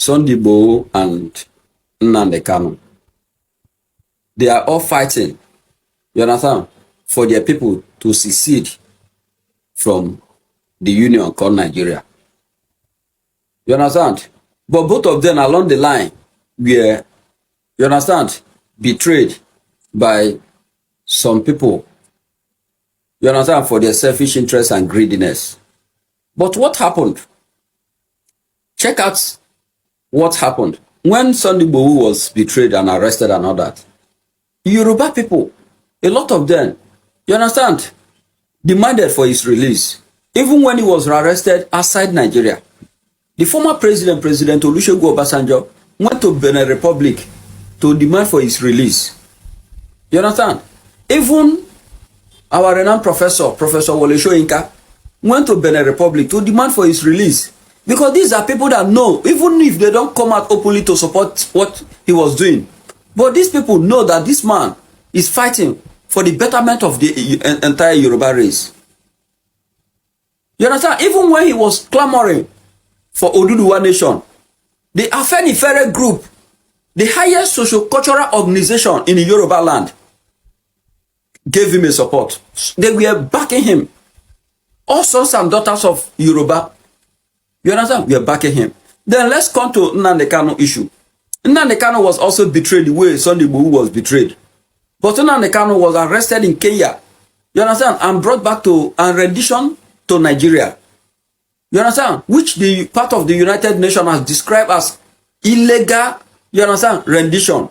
Igboho and Nnamdi Kanu. They are all fighting, you understand, for their people to secede from the union called Nigeria. You understand? But both of them along the line were, you understand, betrayed by some people, you understand, for their selfish interest and greediness. But what happened? Check out what happened. When Igboho was betrayed and arrested and all that, Yoruba people, a lot of them, you understand, demanded for his release. Even when he was arrested outside Nigeria, the former president, President Olusegun Obasanjo, went to Benin Republic to demand for his release. You understand? Even our renowned professor, Professor Wole Soyinka, went to Benin Republic to demand for his release. Because these are people that know, even if they don't come out openly to support what he was doing, but these people know that this man is fighting for the betterment of the entire Yoruba race. You understand? Even when he was clamoring for Oduduwa Nation, the Afenifere group, the highest socio-cultural organization in the Yoruba land, gave him a support. They were backing him. All sons and daughters of Yoruba, you understand, we are backing him. Then let's come to Nnamdi Kanu issue. Nnamdi Kanu was also betrayed the way Igboho was betrayed. But Nnamdi Kanu was arrested in Kenya, you understand, and brought back to and rendition to Nigeria. You understand? Which the part of the United Nations has described as illegal, you understand, rendition.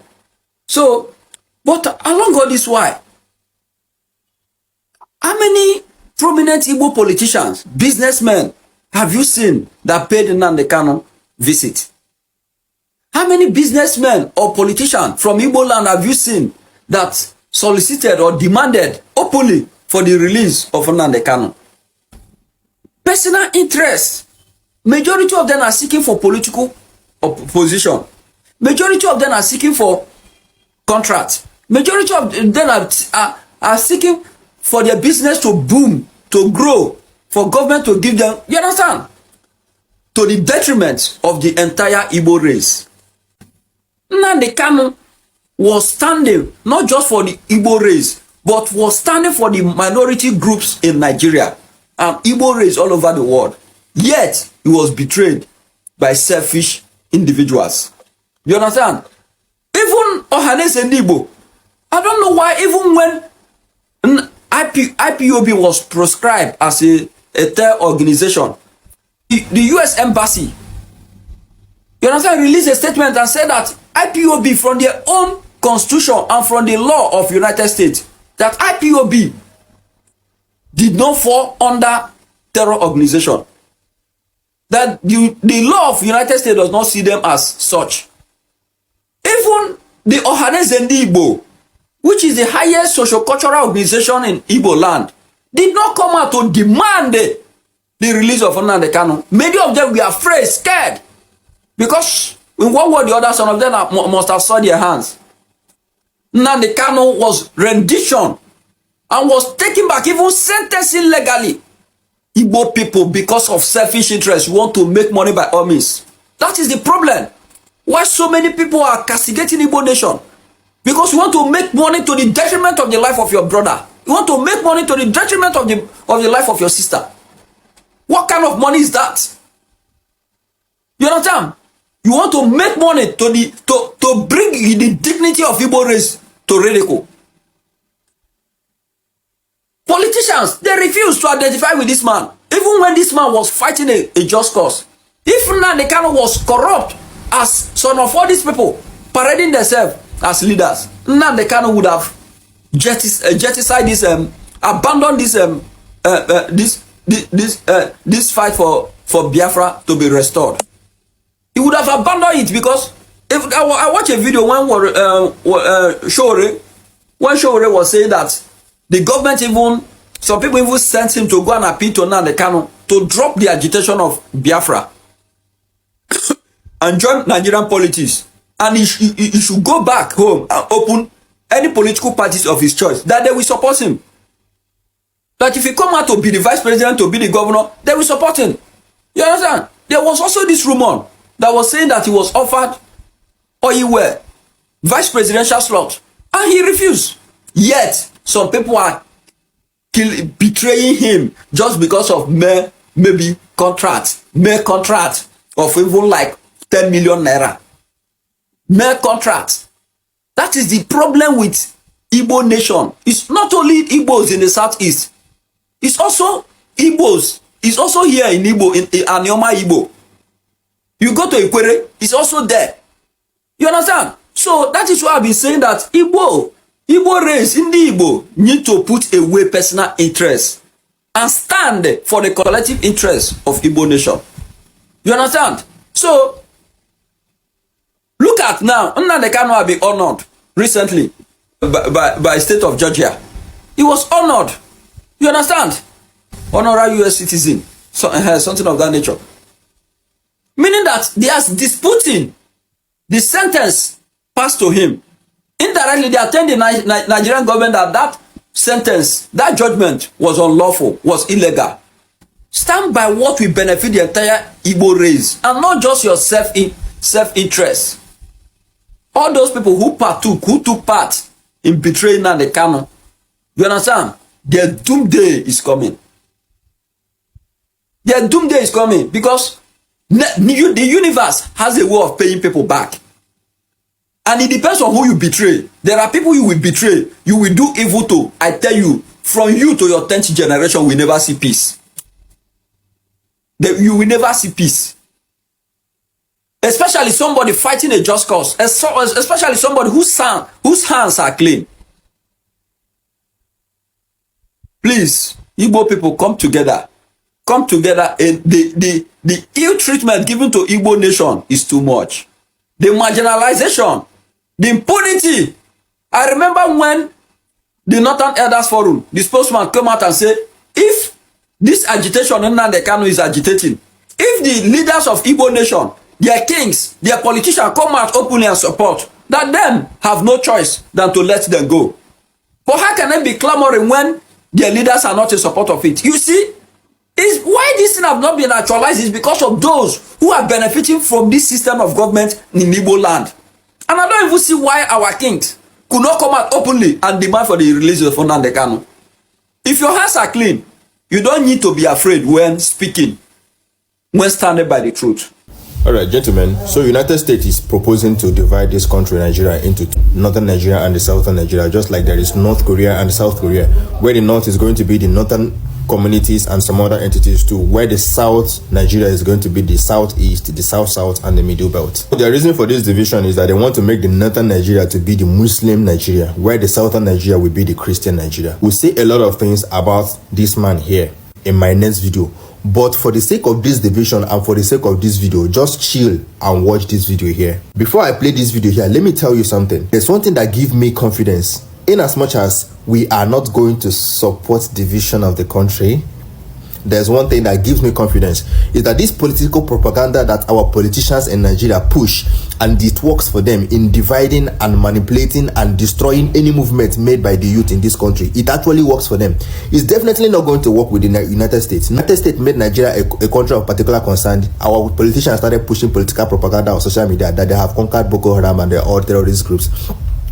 So, but along all this while, how many prominent Igbo politicians, businessmen, have you seen that paid Nnamdi Kanu visit? How many businessmen or politicians from Igbo land have you seen that solicited or demanded openly for the release of Nnamdi Kanu? Personal interest. Majority of them are seeking for political position. Majority of them are seeking for contract. Majority of them are seeking for their business to boom, to grow, for government to give them, you understand, to the detriment of the entire Igbo race. Nnamdi Kanu was standing not just for the Igbo race, but was standing for the minority groups in Nigeria and Igbo race all over the world. Yet, he was betrayed by selfish individuals. You understand? Even Ohanes and Igbo, I don't know why, even when IPOB was proscribed as a terror organization, the US Embassy, you understand, released a statement and said that IPOB, from their own constitution and from the law of United States, that IPOB did not fall under terror organization. That the law of United States does not see them as such. Even the Ohanes and Igbo, which is the highest socio-cultural organization in Igbo land, did not come out to demand the release of Nnamdi Kanu. Many of them were afraid, scared, because in one way or the other, some of them must have saw their hands. Nnamdi Kanu was rendition and was taken back, even sentenced illegally. Igbo people, because of selfish interest, want to make money by all means. That is the problem. Why so many people are castigating Igbo nation? Because you want to make money to the detriment of the life of your brother. You want to make money to the detriment of the life of your sister. What kind of money is that? You understand? You want to make money to bring the dignity of Igbo race to ridicule. Politicians, they refuse to identify with this man. Even when this man was fighting a just cause. If Nnamdi Kanu was corrupt as son of all these people, parading themselves as leaders, Nnamdi Kanu would have jettisoned this, abandoned this fight for Biafra to be restored. He would have abandoned it, because if I watch a video when Shore was saying that the government, even some people even sent him to go and appeal to Nnamdi Kanu to drop the agitation of Biafra and join Nigerian politics, and he should go back home and open any political parties of his choice, that they will support him. That if he come out to be the vice president, to be the governor, they will support him. You understand? There was also this rumor that was saying that he was offered Oyiwe vice presidential slot, and he refused. Yet some people are betraying him just because of maybe contract of even like 10 million naira. Mere contract. That is the problem with Igbo nation. It's not only Igbos in the southeast. It's also Igbos. It's also here in Igbo, in Anioma Igbo. You go to Ikwere, it's also there. You understand? So that is why I've been saying that Igbo race in the Igbo need to put away personal interest and stand for the collective interest of Igbo nation. You understand? So look at now, Nnamdi Kanu have been honored recently by state of Georgia. He was honored. You understand? Honorary US citizen, something of that nature. Meaning that they are disputing the sentence passed to him. Indirectly, they are telling the Nigerian government that that sentence, that judgment was unlawful, was illegal. Stand by what will benefit the entire Igbo race and not just your self-interest. All those people who took part in betraying Nnamdi Kanu, you understand? Their doomsday is coming. Their doomsday is coming because the universe has a way of paying people back. And it depends on who you betray. There are people you will betray, you will do evil to. I tell you, from you to your 10th generation, we never see peace. You will never see peace. Especially somebody fighting a just cause. Especially somebody whose hands are clean. Please, Igbo people, come together. Come together. And the ill treatment given to Igbo nation is too much. The marginalization, the impunity. I remember when the Northern Elders Forum, the spokesman came out and said, if this agitation Nnamdi Kanu is agitating, if the leaders of Igbo nation, their kings, their politicians come out openly and support, that them have no choice than to let them go. But how can they be clamoring when their leaders are not in support of it? You see, is why this thing have not been actualized is because of those who are benefiting from this system of government in Igbo land. And I don't even see why our kings could not come out openly and demand for the release of Nnamdi Kanu. If your hands are clean, you don't need to be afraid when speaking, when standing by the truth. All right, gentlemen. So United States is proposing to divide this country, Nigeria, into northern Nigeria and the southern Nigeria, just like there is North Korea and South Korea, where the north is going to be the northern communities and some other entities too, where the south Nigeria is going to be the southeast, the south and the middle belt. The reason for this division is that they want to make the northern Nigeria to be the Muslim Nigeria, where the southern Nigeria will be the Christian Nigeria. We'll say a lot of things about this man here in my next video. But for the sake of this division and for the sake of this video, just chill and watch this video here. Before I play this video here, let me tell you something. There's one thing that gives me confidence. In as much as we are not going to support division of the country, there's one thing that gives me confidence, is that this political propaganda that our politicians in Nigeria push, and it works for them in dividing and manipulating and destroying any movement made by the youth in this country, it actually works for them. It's definitely not going to work with the United States. United States made Nigeria a country of particular concern. Our politicians started pushing political propaganda on social media that they have conquered Boko Haram and they're all terrorist groups.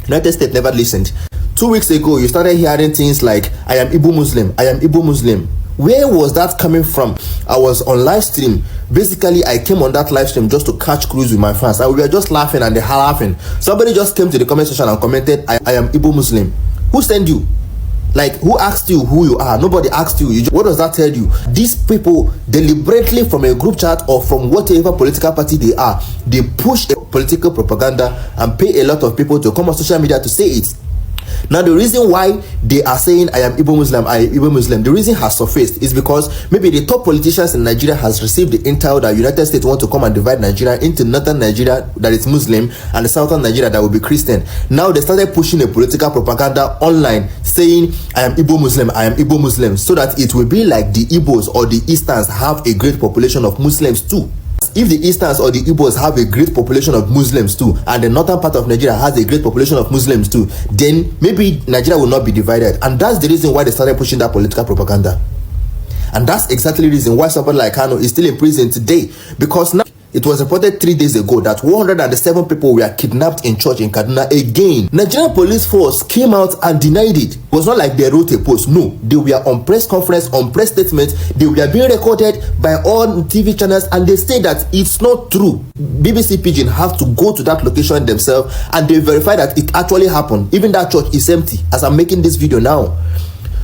United States never listened. 2 weeks ago, you started hearing things like, I am Igbo Muslim, I am Igbo Muslim. Where was that coming from? I was on live stream. Basically, I came on that live stream just to catch cruise with my fans, and we were just laughing and they were laughing. Somebody just came to the comment section and commented, I am Igbo Muslim. Who sent you? Like, who asked you who you are? Nobody asked you. What does that tell you? These people, deliberately from a group chat or from whatever political party they are, they push a political propaganda and pay a lot of people to come on social media to say it. Now, the reason why they are saying I am Igbo Muslim, I am Igbo Muslim, the reason has surfaced is because maybe the top politicians in Nigeria has received the intel that United States want to come and divide Nigeria into northern Nigeria that is Muslim and the southern Nigeria that will be Christian. Now they started pushing a political propaganda online saying I am Igbo Muslim, I am Igbo Muslim, so that it will be like the Igbos or the Easterns have a great population of Muslims too. If the Easterns or the Igbos have a great population of Muslims too, and the northern part of Nigeria has a great population of Muslims too, then maybe Nigeria will not be divided. And that's the reason why they started pushing that political propaganda. And that's exactly the reason why somebody like Kanu is still in prison today. Because now It was reported 3 days ago that 107 people were kidnapped in church in Kaduna again. Nigerian police force came out and denied it. It was not like they wrote a post. No, they were on press conference, on press statements. They were being recorded by all TV channels, and they say that it's not true. BBC Pidgin have to go to that location themselves, and they verify that it actually happened. Even that church is empty as I'm making this video now.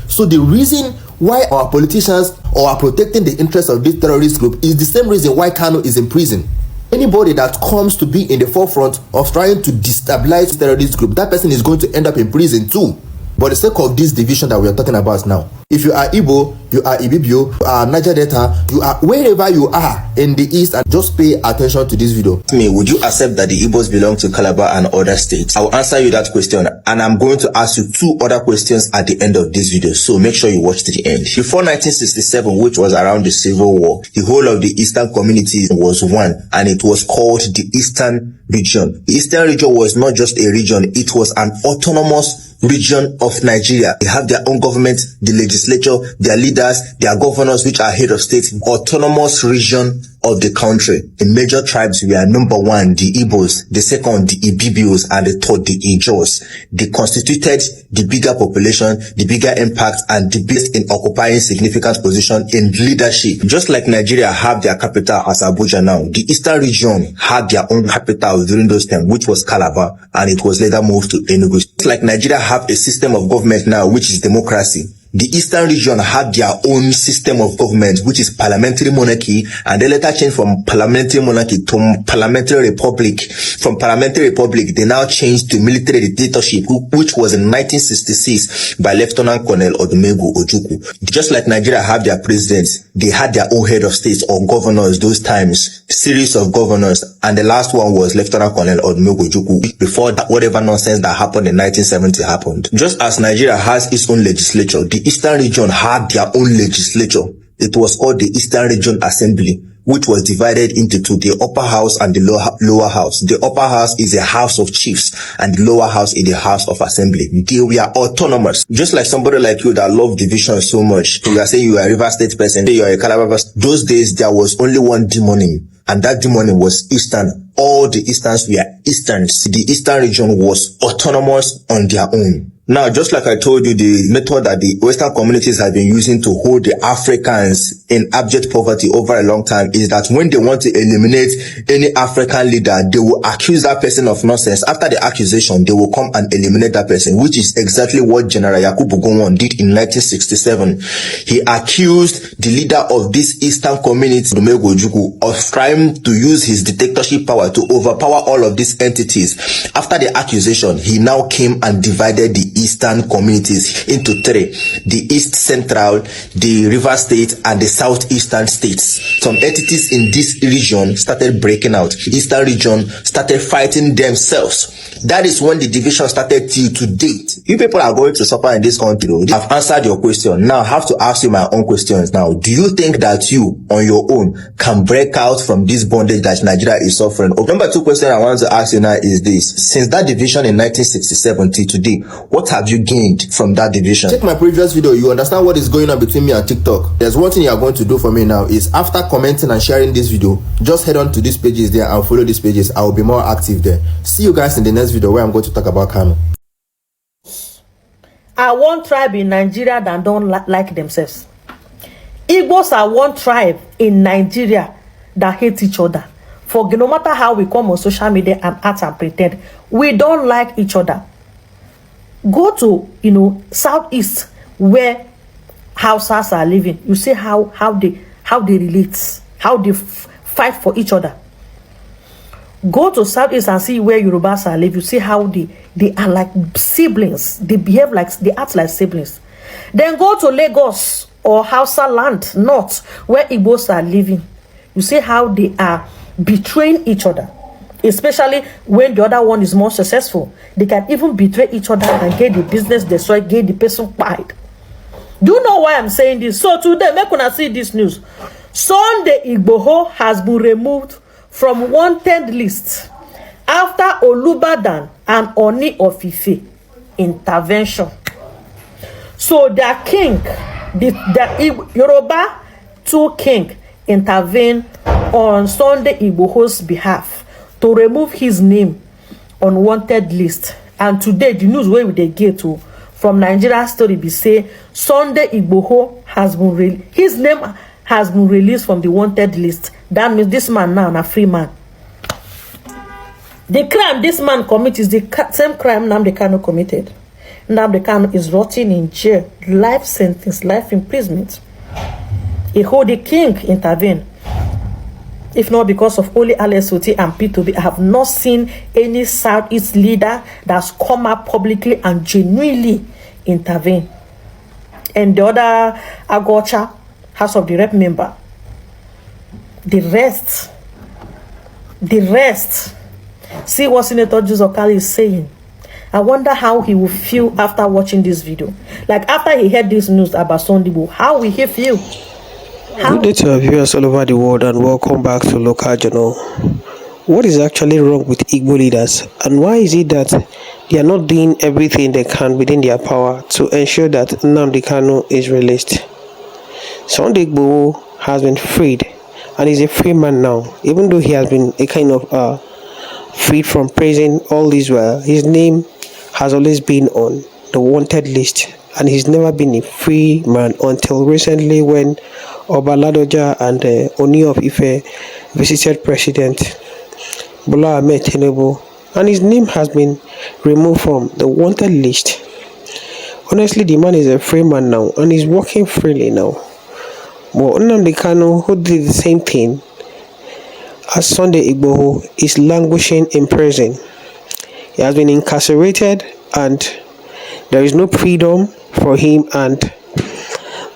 So the reason why our politicians are protecting the interests of this terrorist group is the same reason why Kanu is in prison. Anybody that comes to be in the forefront of trying to destabilize the terrorist group, that person is going to end up in prison too. For the sake of this division that we are talking about now, if you are Igbo, you are Ibibio, you are Niger Delta, you are wherever you are in the east, and just pay attention to this video. Me, would you accept that the Igbos belong to Calabar and other states? I will answer you that question, and I'm going to ask you 2 other questions at the end of this video, so make sure you watch to the end. Before 1967, which was around the Civil War, the whole of the eastern community was one, and it was called the Eastern Region. The Eastern Region was not just a region, it was an autonomous region of Nigeria. They have their own government, the legislature, their leaders, their governors, which are head of state. Autonomous region of the country. The major tribes were number 1, the Igbos, the second, the Ibibios, and the third, the Ijos. They constituted the bigger population, the bigger impact, and the best in occupying significant position in leadership. Just like Nigeria have their capital as Abuja now, the Eastern region had their own capital during those times, which was Calabar, and it was later moved to Enugu. Just like Nigeria have a system of government now, which is democracy, the Eastern region had their own system of government, which is parliamentary monarchy, and they later changed from parliamentary monarchy to parliamentary republic. From parliamentary republic, they now changed to military dictatorship, which was in 1966 by Lieutenant Colonel Odumegwu Ojukwu. Just like Nigeria have their presidents, they had their own head of states or governors those times, series of governors, and the last one was Lieutenant Colonel Odumegwu Ojukwu before that, whatever nonsense that happened in 1970 happened. Just as Nigeria has its own legislature, the Eastern region had their own legislature. It was called the Eastern Region Assembly, which was divided into 2, the upper house and the lower house. The upper house is a house of chiefs, and the lower house is the house of assembly. They were autonomous. Just like somebody like you that love division so much, you are saying you are a River State person, you are a Calabar person. Those days, there was only one demonym, and that demonym was Eastern. All the Easterns were Easterns. The Eastern region was autonomous on their own. Now, just like I told you, the method that the Western communities have been using to hold the Africans in abject poverty over a long time is that when they want to eliminate any African leader, they will accuse that person of nonsense. After the accusation, they will come and eliminate that person, which is exactly what General Yakubu Gowon did in 1967. He accused the leader of this Eastern community, Odumegwu Ojukwu, of trying to use his dictatorship power to overpower all of these entities. After the accusation, he now came and divided the Eastern communities into 3: the East Central, the River State, and the Southeastern states. Some entities in this region started breaking out. The Eastern region started fighting themselves. That is when the division started till to date. You people are going to suffer in this country. I've answered your question. Now I have to ask you my own questions now. Do you think that you, on your own, can break out from this bondage that Nigeria is suffering? Number 2 question I want to ask you now is this. Since that division in 1967 till today, what have you gained from that division? Check my previous video. You understand what is going on between me and TikTok. There's one thing you are going to do for me now is after commenting and sharing this video, just head on to these pages there and follow these pages. I will be more active there. See you guys in the next video where I'm going to talk about Kanu. Are one tribe in Nigeria that don't like themselves. Igbos are one tribe in Nigeria that hate each other. For no matter how we come on social media and act and pretend, we don't like each other. Go to southeast where Hausas are living. You see how they relate, how they fight for each other. Go to southeast and see where Yorubas are living. You see how they are like siblings. They behave like, they act like siblings. Then go to Lagos or Hausa land north where Igbos are living. You see how they are betraying each other. Especially when the other one is more successful. They can even betray each other and get the business destroyed, get the person fired. Do you know why I'm saying this? So today, make una see this news. Sunday Igboho has been removed from wanted list after Olubadan and Oni of Ife intervention. So their king, the Yoruba 2 king, intervened on Sunday Igboho's behalf to remove his name on wanted list. And today, the news where we dey get from Nigeria Story be say Sunday Igboho has been his name has been released from the wanted list. That means this man now a free man. The crime this man commits is the same crime Nnamdi Kanu committed. Nnamdi Kanu is rotting in jail, life sentence, life imprisonment. A holy king intervened. If not because of Oli Alesoti and P2B, I have not seen any Southeast leader that's come up publicly and genuinely intervene. And the other Agocha, House of the Rep member, the rest, see what Senator Juzokali is saying. I wonder how he will feel after watching this video. Like after he heard this news about Sunday Igboho, how will he feel? Good day to our viewers all over the world and welcome back to Local Journal. What is actually wrong with Igbo leaders, and why is it that they are not doing everything they can within their power to ensure that Nnamdi Kanu is released? Sunday Igboho has been freed and is a free man now, even though he has been a kind of freed from prison all this while. His name has always been on the wanted list, and he's never been a free man until recently when Oba Ladoja and Oni of Ife visited President Bola Ahmed Tinubu, and his name has been removed from the wanted list. Honestly, the man is a free man now and he's working freely now. But Nnamdi Kanu, who did the same thing as Sunday Igboho, is languishing in prison. He has been incarcerated and there is no freedom for him, and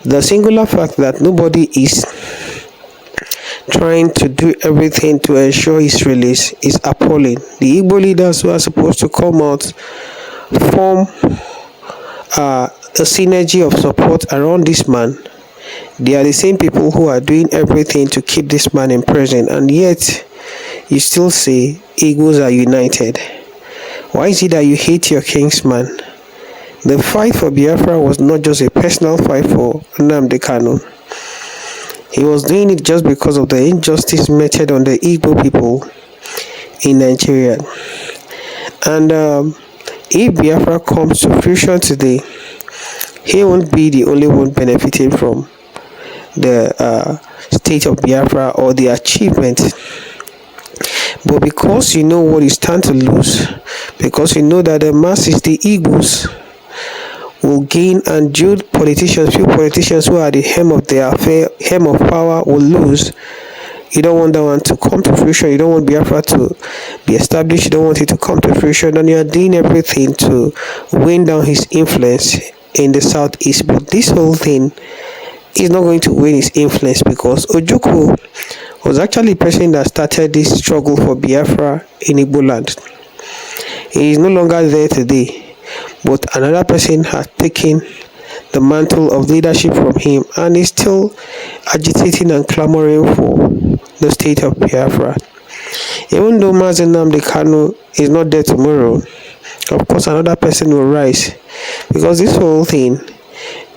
the singular fact that nobody is trying to do everything to ensure his release is appalling. The Igbo leaders who are supposed to come out form a synergy of support around this man. They are the same people who are doing everything to keep this man in prison, and yet you still say Igbos are united. Why is it that you hate your kingsman? The fight for Biafra was not just a personal fight for Nnamdi Kanu. He was doing it just because of the injustice meted on the Igbo people in Nigeria. And if Biafra comes to fruition today, he won't be the only one benefiting from the state of Biafra or the achievement. But because you know what you stand to lose, because you know that the masses, the Igbos, will gain, and few politicians who are the hem of power will lose. You don't want that one to come to fruition. You don't want Biafra to be established. You don't want it to come to fruition, and you are doing everything to win down his influence in the southeast. But this whole thing is not going to win his influence, because Ojukwu was actually the person that started this struggle for Biafra in Igbo land. He is no longer there today, but another person has taken the mantle of leadership from him and is still agitating and clamoring for the state of Biafra. Even though Mazi Nnamdi Kanu is not there tomorrow, of course another person will rise, because this whole thing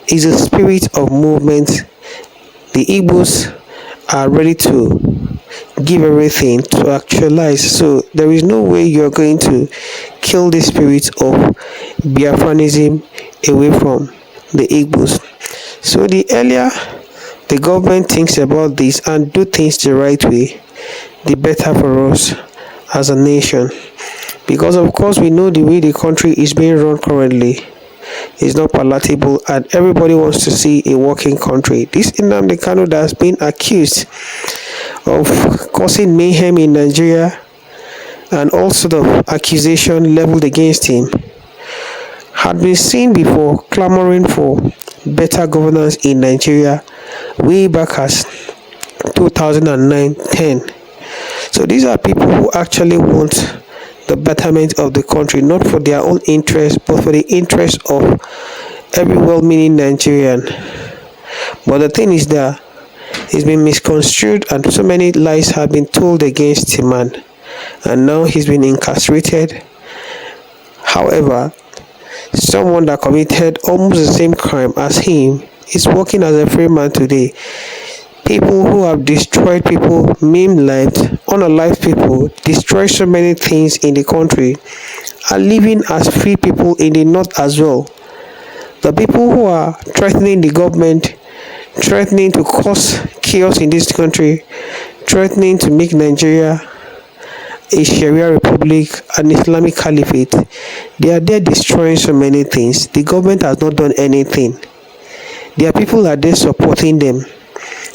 is a spirit of movement. The Igbos are ready to give everything to actualize, so there is no way you're going to kill the spirit of Biafranism away from the Igbos. So the earlier the government thinks about this and do things the right way, the better for us as a nation, because of course we know the way the country is being run currently is not palatable, and everybody wants to see a working country. This Nnamdi Kanu that has been accused of causing mayhem in Nigeria and all sort of accusation leveled against him had been seen before clamoring for better governance in Nigeria way back as 2009-10. So these are people who actually want the betterment of the country, not for their own interest, but for the interest of every well-meaning Nigerian. But the thing is that he's been misconstrued and so many lies have been told against him, man, and now he's been incarcerated. However, someone that committed almost the same crime as him is working as a free man today. People who have destroyed people, maimed lives, unalived people, destroyed so many things in the country, are living as free people in the north as well. The people who are threatening the government, threatening to cause chaos in this country, threatening to make Nigeria a Sharia republic, an Islamic caliphate, they are there destroying so many things. The government has not done anything. There are people out there supporting them.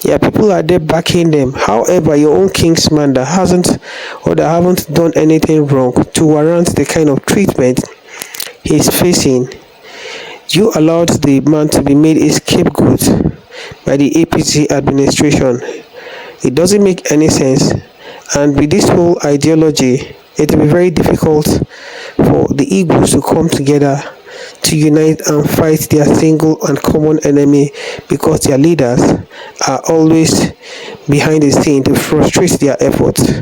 There are people out there backing them. However, your own kingsman that hasn't or that haven't done anything wrong to warrant the kind of treatment he's facing, you allowed the man to be made a scapegoat by the APC administration. It doesn't make any sense. And with this whole ideology, it will be very difficult for the Igbos to come together to unite and fight their single and common enemy, because their leaders are always behind the scene to frustrate their efforts.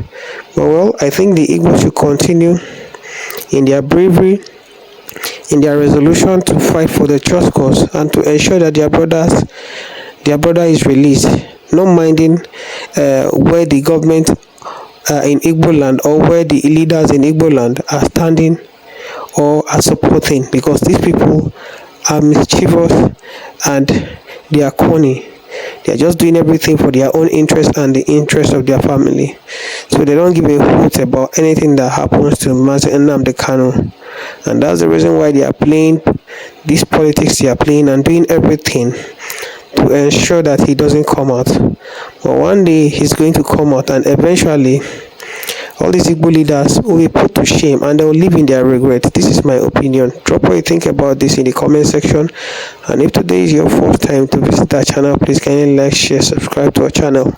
But well, I think the Igbos should continue in their bravery, in their resolution to fight for the just cause and to ensure that their brother is released, not minding where the government in Igbo land or where the leaders in Igbo land are standing or are supporting, because these people are mischievous and they are corny. They are just doing everything for their own interest and the interest of their family. So they don't give a hoot about anything that happens to Master Nnamdi Kanu. And that's the reason why they are playing this politics they are playing and doing everything to ensure that he doesn't come out. But one day he's going to come out, and eventually all these Igbo leaders will be put to shame and they will live in their regret. This is my opinion. Drop what you think about this in the comment section. And if today is your first time to visit our channel, please kindly like, share, subscribe to our channel.